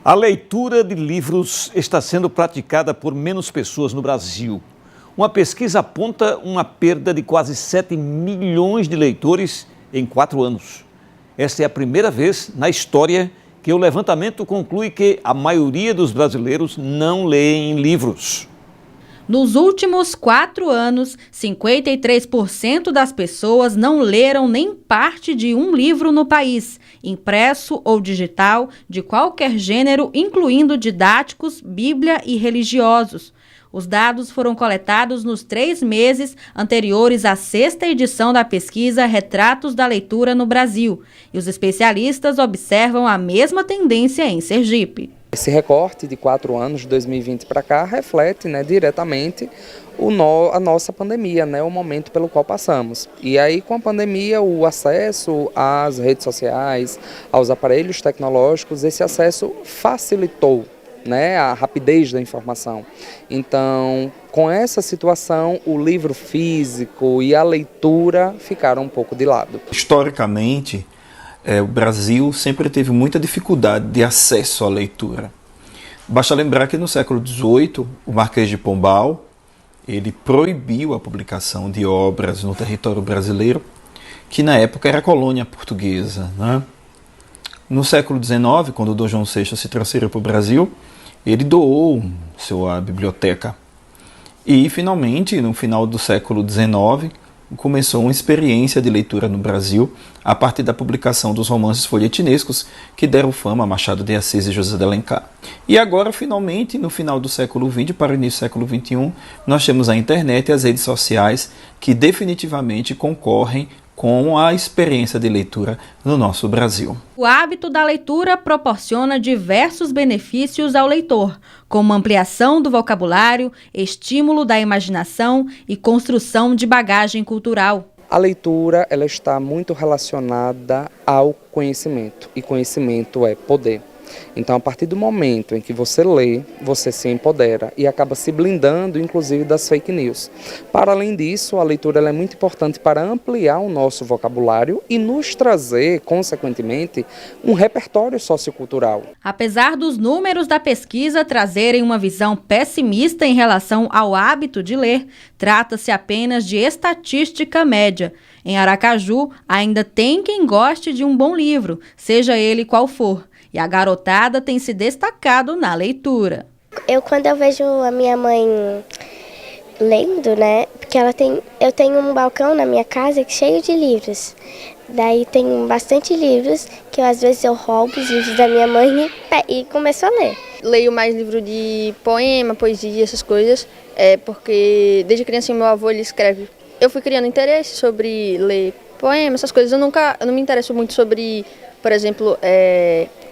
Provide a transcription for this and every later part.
A leitura de livros está sendo praticada por menos pessoas no Brasil. Uma pesquisa aponta uma perda de quase 7 milhões de leitores em 4 anos. Esta é a primeira vez na história que o levantamento conclui que a maioria dos brasileiros não leem livros. Nos últimos 4 anos, 53% das pessoas não leram nem parte de um livro no país, impresso ou digital, de qualquer gênero, incluindo didáticos, bíblia e religiosos. Os dados foram coletados nos 3 meses anteriores à 6ª edição da pesquisa Retratos da Leitura no Brasil, e os especialistas observam a mesma tendência em Sergipe. Esse recorte de 4 anos, de 2020 para cá, reflete, diretamente a nossa pandemia, o momento pelo qual passamos. E aí, com a pandemia, o acesso às redes sociais, aos aparelhos tecnológicos, esse acesso facilitou a rapidez da informação. Então, com essa situação, o livro físico e a leitura ficaram um pouco de lado. Historicamente, o Brasil sempre teve muita dificuldade de acesso à leitura. Basta lembrar que no século XVIII, o Marquês de Pombal, ele proibiu a publicação de obras no território brasileiro, que na época era colônia portuguesa. No século XIX, quando o Dom João VI se transferiu para o Brasil, ele doou sua biblioteca. E, finalmente, no final do século XIX, começou uma experiência de leitura no Brasil a partir da publicação dos romances folhetinescos que deram fama a Machado de Assis e José de Alencar. E agora, finalmente, no final do século XX para o início do século XXI, nós temos a internet e as redes sociais que definitivamente concorrem com a experiência de leitura no nosso Brasil. O hábito da leitura proporciona diversos benefícios ao leitor, como ampliação do vocabulário, estímulo da imaginação e construção de bagagem cultural. A leitura ela está muito relacionada ao conhecimento, e conhecimento é poder. Então, a partir do momento em que você lê, você se empodera e acaba se blindando, inclusive, das fake news. Para além disso, a leitura ela é muito importante para ampliar o nosso vocabulário e nos trazer, consequentemente, um repertório sociocultural. Apesar dos números da pesquisa trazerem uma visão pessimista em relação ao hábito de ler, trata-se apenas de estatística média. Em Aracaju, ainda tem quem goste de um bom livro, seja ele qual for. E a garotada tem se destacado na leitura. Quando eu vejo a minha mãe lendo, porque eu tenho um balcão na minha casa cheio de livros. Daí tem bastante livros que às vezes eu roubo os livros da minha mãe e começo a ler. Leio mais livro de poema, poesia, essas coisas, porque desde criança meu avô ele escreve. Eu fui criando interesse sobre ler poema, essas coisas. Eu não me interesso muito sobre, por exemplo,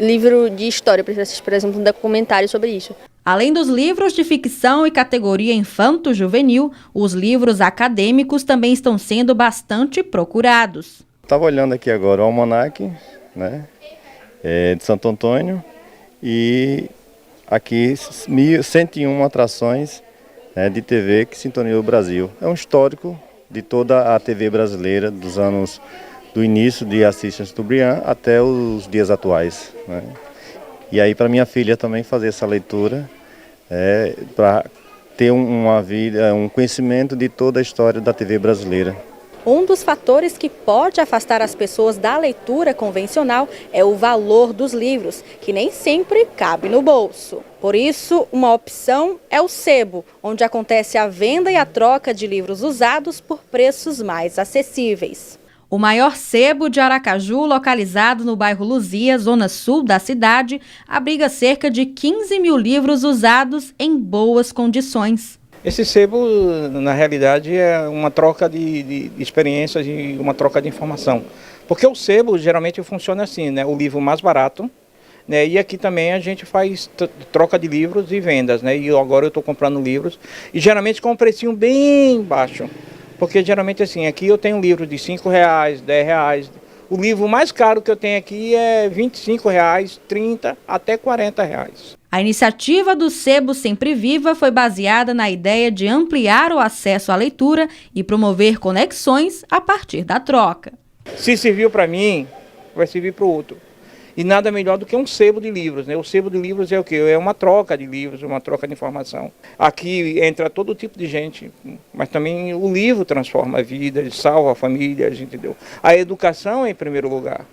livro de história. Eu prefiro assistir, por exemplo, um documentário sobre isso. Além dos livros de ficção e categoria infanto-juvenil, os livros acadêmicos também estão sendo bastante procurados. Estava olhando aqui agora o Almanac, de Santo Antônio, e aqui 101 atrações de TV que sintoniou o Brasil. É um histórico de toda a TV brasileira dos anos do início de Assis Chateaubriand até os dias atuais. E aí para minha filha também fazer essa leitura, para ter um conhecimento de toda a história da TV brasileira. Um dos fatores que pode afastar as pessoas da leitura convencional é o valor dos livros, que nem sempre cabe no bolso. Por isso, uma opção é o sebo, onde acontece a venda e a troca de livros usados por preços mais acessíveis. O maior sebo de Aracaju, localizado no bairro Luzia, zona sul da cidade, abriga cerca de 15 mil livros usados em boas condições. Esse sebo, na realidade, é uma troca de experiências e uma troca de informação. Porque o sebo geralmente funciona assim, o livro mais barato, e aqui também a gente faz troca de livros e vendas, e agora eu estou comprando livros, e geralmente com um precinho bem baixo. Porque geralmente assim, aqui eu tenho um livro de R$5, R$10. O livro mais caro que eu tenho aqui é R$25, R$30 até R$40. A iniciativa do Sebo Sempre Viva foi baseada na ideia de ampliar o acesso à leitura e promover conexões a partir da troca. Se serviu para mim, vai servir para o outro. E nada melhor do que um sebo de livros, né? O sebo de livros é o quê? É uma troca de livros, uma troca de informação. Aqui entra todo tipo de gente, mas também o livro transforma vidas, salva famílias, entendeu? A educação é em primeiro lugar.